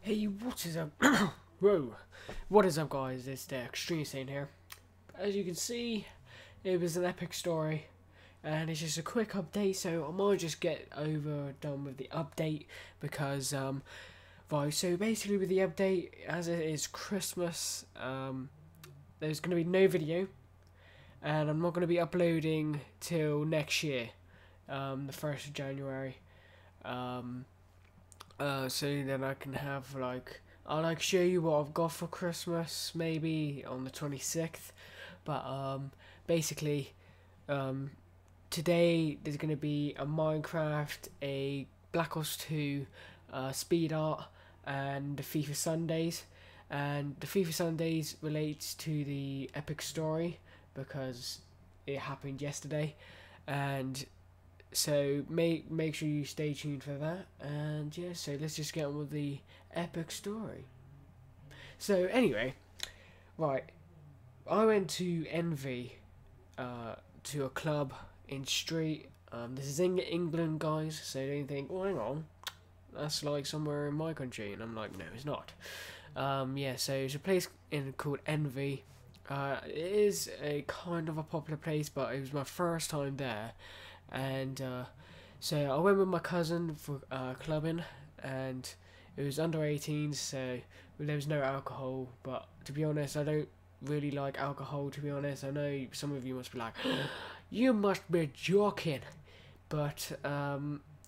Hey, what is up? Whoa, what is up, guys? It's the Extreme Saint here. As you can see, it was an epic story, and it's just a quick update. So I might just get done with the update because right. So basically, with the update, as it is Christmas, there's gonna be no video, and I'm not gonna be uploading till next year, the 1st of January. So then I can have I'll show you what I've got for Christmas maybe on the 26th, but basically today there's gonna be a Minecraft, a Black Ops 2, Speed Art, and the FIFA Sundays, and the FIFA Sundays relates to the epic story because it happened yesterday, and so make sure you stay tuned for that. And yeah, so let's just get on with the epic story. So anyway, right, I went to Envy, to a club in Street. This is in England, guys, so don't think, oh, hang on, that's like somewhere in my country, and I'm like, no, it's not. Yeah, so it's a place called Envy. It is a kind of a popular place, but it was my first time there. And so I went with my cousin for clubbing, and it was under 18s, so there was no alcohol. But to be honest, I don't really like alcohol, to be honest. I know some of you must be like, you must be joking, but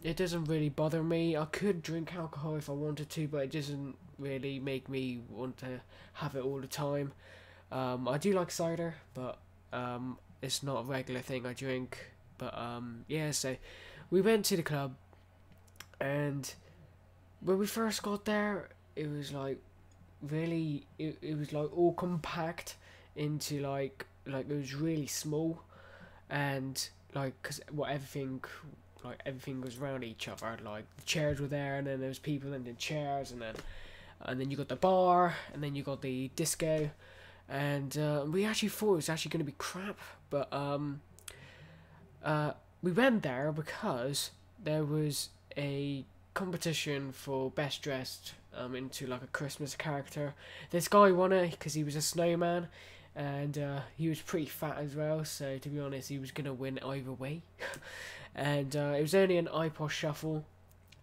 it doesn't really bother me. I could drink alcohol if I wanted to, but it doesn't really make me want to have it all the time. I do like cider, but it's not a regular thing I drink. But yeah, so we went to the club, and when we first got there, it was like really, it was like all compact into like it was really small, and cause everything was around each other. Like the chairs were there, and then there was people in the chairs, and then you got the bar, and then you got the disco, and we actually thought it was actually going to be crap, but we went there because there was a competition for best dressed into like a Christmas character. This guy won it because he was a snowman, and he was pretty fat as well, so to be honest he was gonna win either way. And it was only an iPod shuffle,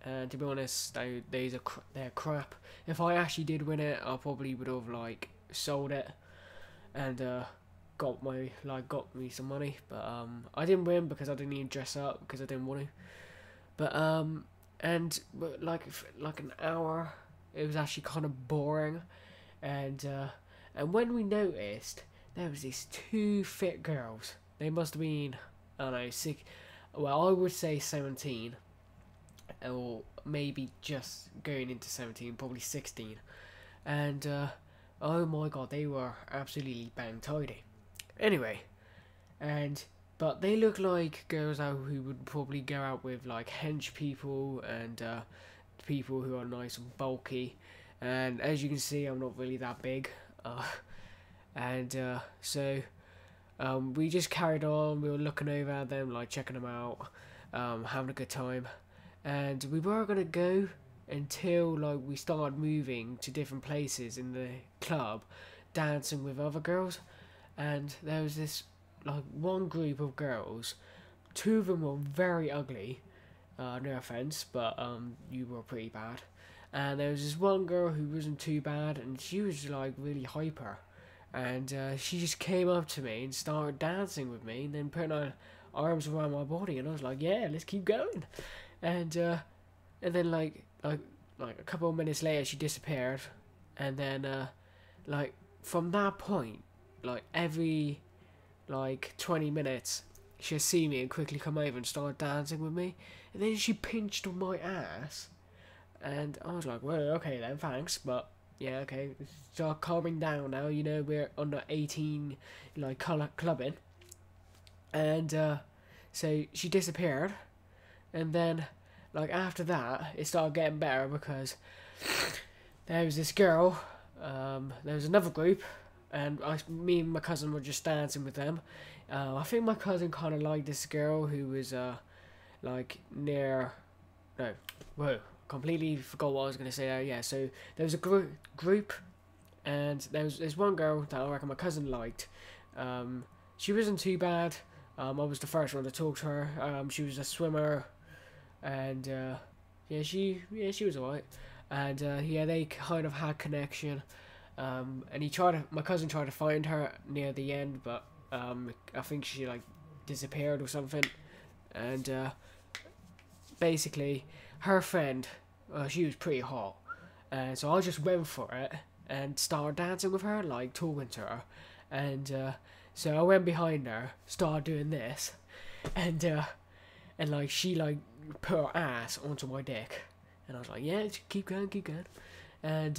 and to be honest they're crap. If I actually did win it, I probably would have like sold it and got me some money, but I didn't win because I didn't even dress up because I didn't want to. But like an hour, it was actually kind of boring, and when we noticed, there was these two fit girls. They must have been, I don't know, sick. Well, I would say 17, or maybe just going into 17, probably 16, and oh my god, they were absolutely bang tidy. Anyway, but they look like girls who would probably go out with like hench people and people who are nice and bulky. And as you can see, I'm not really that big. So we just carried on. We were looking over at them, like checking them out, having a good time. And we were gonna go until like we started moving to different places in the club, dancing with other girls. And there was this like one group of girls. Two of them were very ugly, no offense, but you were pretty bad. And there was this one girl who wasn't too bad, and she was like really hyper, and she just came up to me and started dancing with me, and then putting her arms around my body, and I was like, yeah, let's keep going. And then like a couple of minutes later she disappeared, and then from that point, like every 20 minutes she'd see me and quickly come over and start dancing with me, and then she pinched on my ass, and I was like, well, okay then, thanks, but yeah, okay, start calming down now, you know, we're under 18 clubbing. And so she disappeared, and then after that it started getting better because there was this girl, there was another group, and me and my cousin were just dancing with them. I think my cousin kind of liked this girl who was near. No, whoa, completely forgot what I was gonna say. Yeah, so there was a group, and there's one girl that I reckon my cousin liked. She wasn't too bad. I was the first one to talk to her. She was a swimmer, and she was alright. And they kind of had connection. And my cousin tried to find her near the end, but I think she like disappeared or something. And basically, her friend, she was pretty hot, and so I just went for it and started dancing with her, like talking to her, and so I went behind her, started doing this, and like she like put her ass onto my dick, and I was like, yeah, just keep going, and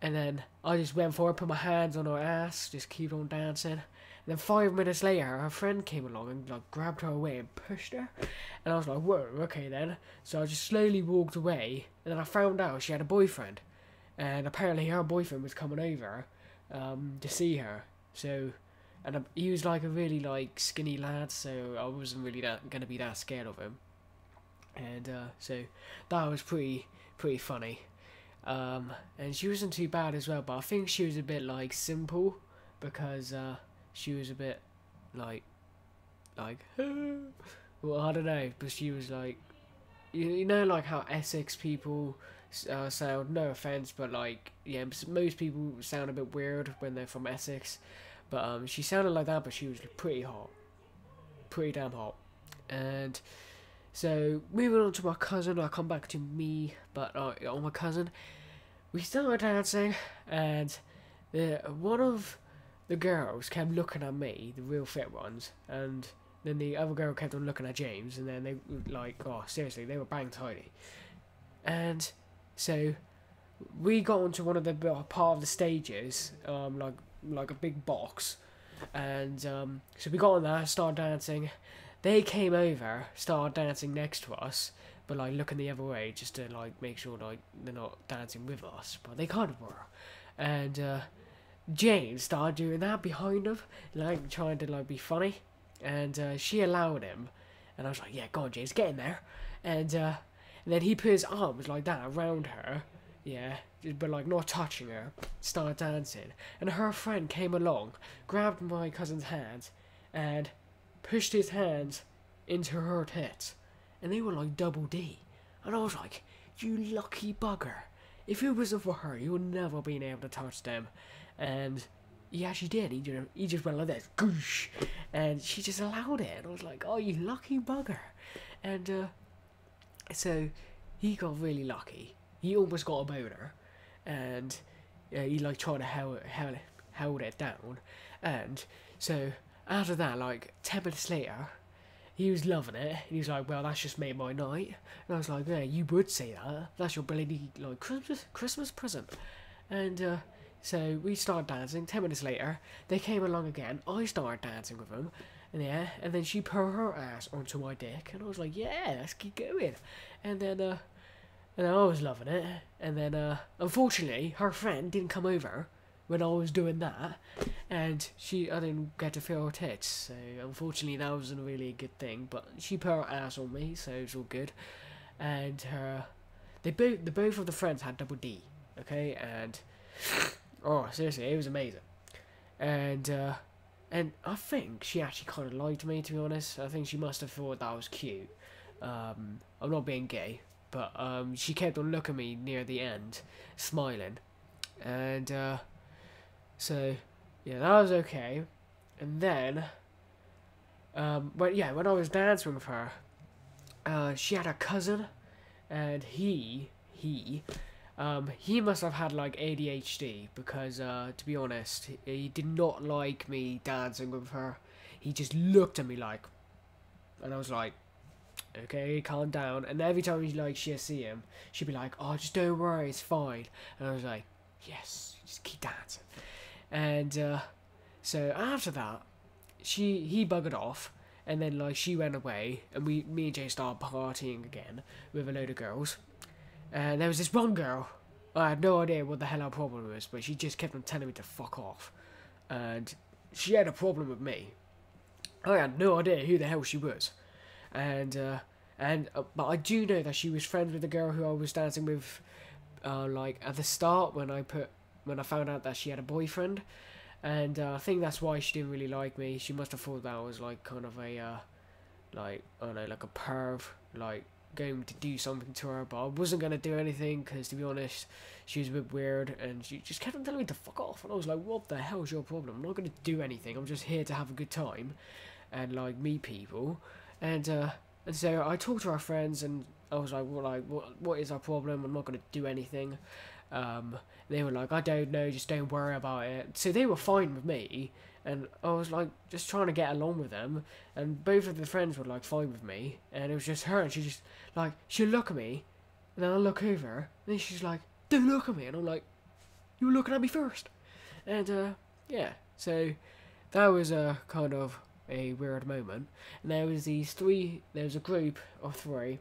then I just went for it, put my hands on her ass, just keep on dancing. And then 5 minutes later, her friend came along and like grabbed her away and pushed her. And I was like, whoa, okay then. So I just slowly walked away, and then I found out she had a boyfriend. And apparently her boyfriend was coming over to see her. So, and he was like a really like skinny lad, so I wasn't really gonna be that scared of him. And so that was pretty funny. And she wasn't too bad as well, but I think she was a bit like simple, because she was a bit like well, I don't know, but she was like, you know, like how Essex people sound, no offense, but like, yeah, most people sound a bit weird when they're from Essex, but she sounded like that, but she was pretty damn hot. And so moving on to my cousin, I'll come back to me, but on my cousin, we started dancing, and one of the girls kept looking at me, the real fit ones, and then the other girl kept on looking at James, and then they like, oh seriously, they were bang tidy. And so we got onto one of the part of the stages, like a big box, and so we got on there, started dancing. They came over, started dancing next to us, but like looking the other way just to like make sure like they're not dancing with us, but they kind of were. And James started doing that behind them, like trying to like be funny, and she allowed him, and I was like, yeah, go on James, get in there. And then he put his arms like that around her, yeah, but like not touching her, started dancing, and her friend came along, grabbed my cousin's hand, and pushed his hands into her tits, and they were like double D, and I was like, you lucky bugger, if it wasn't for her, you would never been able to touch them. And he actually did. He just went like this, goosh, and she just allowed it. And I was like, oh, you lucky bugger. And so he got really lucky. He almost got a boner, and he like tried to held it down. And so after that, like 10 minutes later, he was loving it. He was like, well, that's just made my night. And I was like, yeah, you would say that. That's your bloody like Christmas present. And so we started dancing. 10 minutes later, they came along again. I started dancing with them, and then she put her ass onto my dick, and I was like, yeah, let's keep going. And then I was loving it. And then unfortunately, her friend didn't come over when I was doing that, and I didn't get to feel her tits. So unfortunately, that wasn't really a good thing. But she put her ass on me, so it was all good. And the both of the friends had double D. Okay, and oh, seriously, it was amazing. And I think she actually kind of liked me, to be honest. I think she must have thought that I was cute. I'm not being gay, but she kept on looking at me near the end, smiling. And so yeah, that was okay. And then when I was dancing with her, she had a cousin, and he must have had like ADHD, because to be honest, he did not like me dancing with her. He just looked at me like, and I was like, okay, calm down. And every time she'd see him, she'd be like, oh, just don't worry, it's fine. And I was like, yes, just keep dancing. And so after that, he buggered off, and then like she went away, and me and Jay started partying again with a load of girls. And there was this one girl, I had no idea what the hell her problem was, but she just kept on telling me to fuck off. And she had a problem with me. I had no idea who the hell she was. And And but I do know that she was friends with the girl who I was dancing with, like at the start when I found out that she had a boyfriend, and I think that's why she didn't really like me. She must have thought that I was like kind of a like I don't know, like a perv, like going to do something to her, but I wasn't gonna do anything because, to be honest, she was a bit weird and she just kept on telling me to fuck off, and I was like, what the hell's your problem? I'm not gonna do anything. I'm just here to have a good time and like meet people, and so I talked to our friends and I was like, what is our problem? I'm not gonna do anything. They were like, I don't know, just don't worry about it. So they were fine with me, and I was like just trying to get along with them, and both of the friends were like fine with me, and it was just her, and she just like she'll look at me, and then I look over, and then she's like, don't look at me, and I'm like, you were looking at me first, and yeah, so that was a kind of a weird moment, and there was a group of three.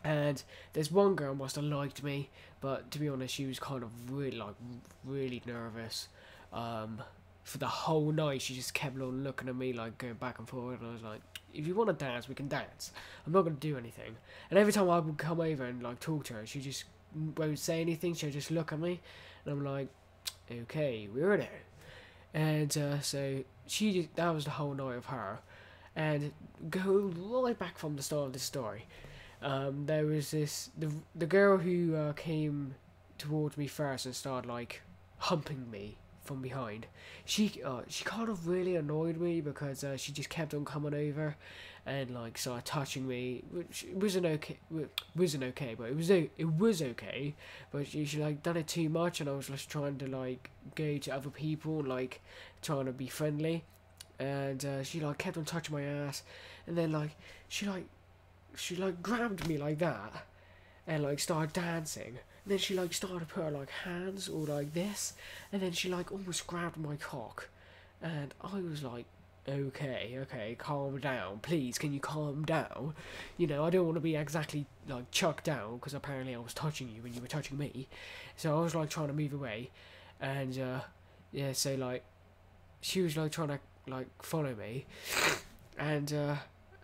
And there's one girl must have liked me, but to be honest, she was kind of really nervous. For the whole night, she just kept on looking at me, like going back and forth. And I was like, "If you want to dance, we can dance. I'm not gonna do anything." And every time I would come over and like talk to her, she just won't say anything. She'll just look at me, and I'm like, "Okay, weirdo." And so that was the whole night of her. And going right back from the start of the story. There was the girl who came towards me first and started like humping me from behind. She kind of really annoyed me because she just kept on coming over and like started touching me, which wasn't okay, but it was okay. But she like done it too much, and I was just trying to like go to other people, like trying to be friendly, and she like kept on touching my ass, and then like she grabbed me like that and like started dancing, and then she like started to put her like hands all like this, and then she like almost grabbed my cock, and I was like, okay, calm down, please, can you calm down? You know, I don't want to be exactly like chucked down because apparently I was touching you when you were touching me, so I was like trying to move away, and yeah, so like she was like trying to like follow me, and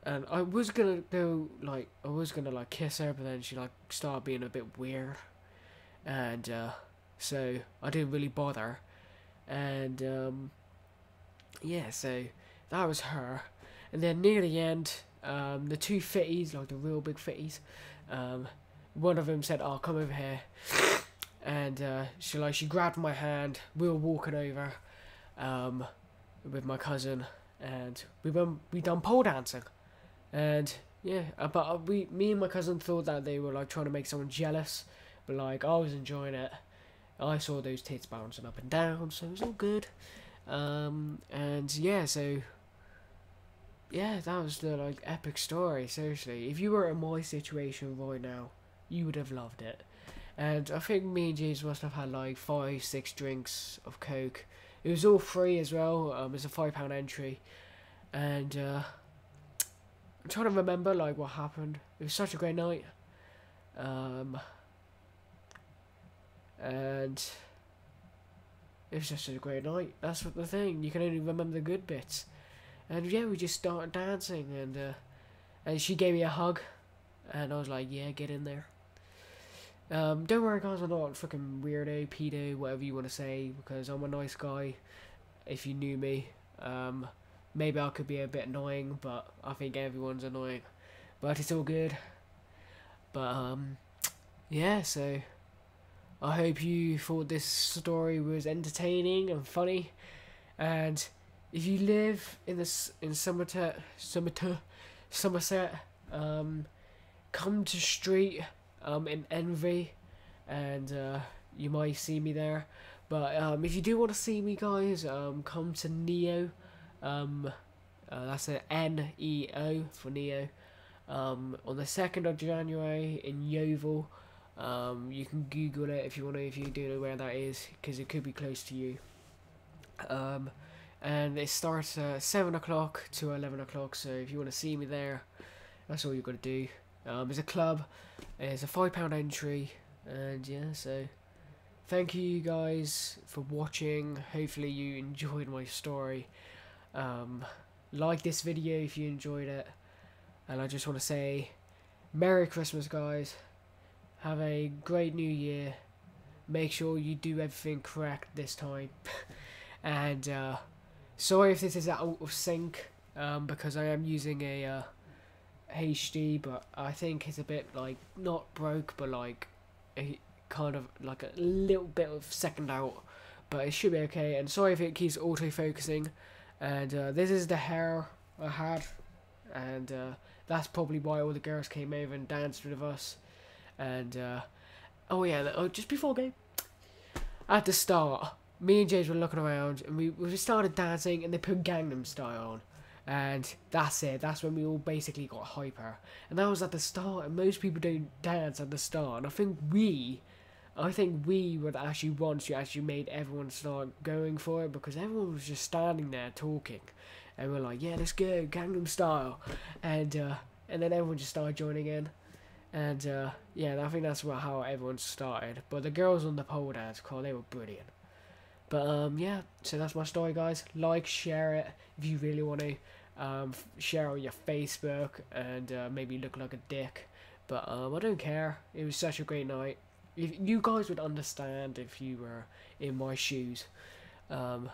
I was gonna kiss her, but then she like started being a bit weird, and so I didn't really bother, and yeah, so that was her, and then near the end, the two fitties, like the real big fitties, one of them said, "Oh, come over here," and she grabbed my hand. We were walking over, with my cousin, and we done pole dancing. And yeah, but me and my cousin thought that they were like trying to make someone jealous, but like I was enjoying it. I saw those tits bouncing up and down, so it was all good. And yeah, so yeah, that was the like epic story. Seriously, if you were in my situation right now, you would have loved it. And I think me and James must have had like 5-6 drinks of Coke. It was all free as well. It's a £5 entry, and I'm trying to remember like what happened. It was such a great night, and it was just a great night. That's what the thing. You can only remember the good bits, and yeah, we just started dancing, and she gave me a hug, and I was like, yeah, get in there. Don't worry, guys, I'm not fucking weirdo, pedo, whatever you want to say, because I'm a nice guy. If you knew me, maybe I could be a bit annoying, but I think everyone's annoying. But it's all good. But, yeah, so I hope you thought this story was entertaining and funny. And if you live in Somerset, come to Street, in Envy, and you might see me there. But if you do want to see me, guys, come to Neo. That's a Neo for Neo. On the 2nd of January in Yeovil. You can Google it if you do know where that is, because it could be close to you. And it starts at 7 o'clock to 11 o'clock. So if you want to see me there, that's all you got to do. It's a club. It's a £5 entry, and yeah, so thank you guys for watching. Hopefully you enjoyed my story. Like this video if you enjoyed it, and I just want to say Merry Christmas, guys. Have a great new year. Make sure you do everything correct this time. And sorry if this is out of sync, because I am using a HD, but I think it's a bit like not broke, but like a kind of like a little bit of second out, but it should be okay. And sorry if it keeps auto-focusing. And this is the hair I had, and that's probably why all the girls came over and danced with us. And oh yeah, just before game, at the start, me and James were looking around, and we started dancing, and they put Gangnam Style on, and that's it. That's when we all basically got hyper, and that was at the start. And most people don't dance at the start, and I think we were actually ones who actually made everyone start going for it, because everyone was just standing there talking, and we're like, yeah, let's go, Gangnam Style, and then everyone just started joining in. And yeah, I think that's how everyone started. But the girls on the pole dance, they were brilliant. But yeah, so that's my story, guys. Like, share it if you really want to. Share on your Facebook, and maybe look like a dick. But I don't care. It was such a great night. You guys would understand if you were in my shoes. And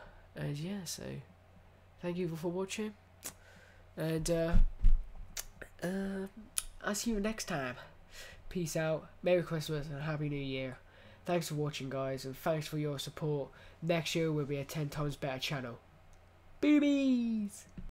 yeah, so thank you for watching. And I'll see you next time. Peace out. Merry Christmas and Happy New Year. Thanks for watching, guys, and thanks for your support. Next year will be a 10 times better channel. Boobies!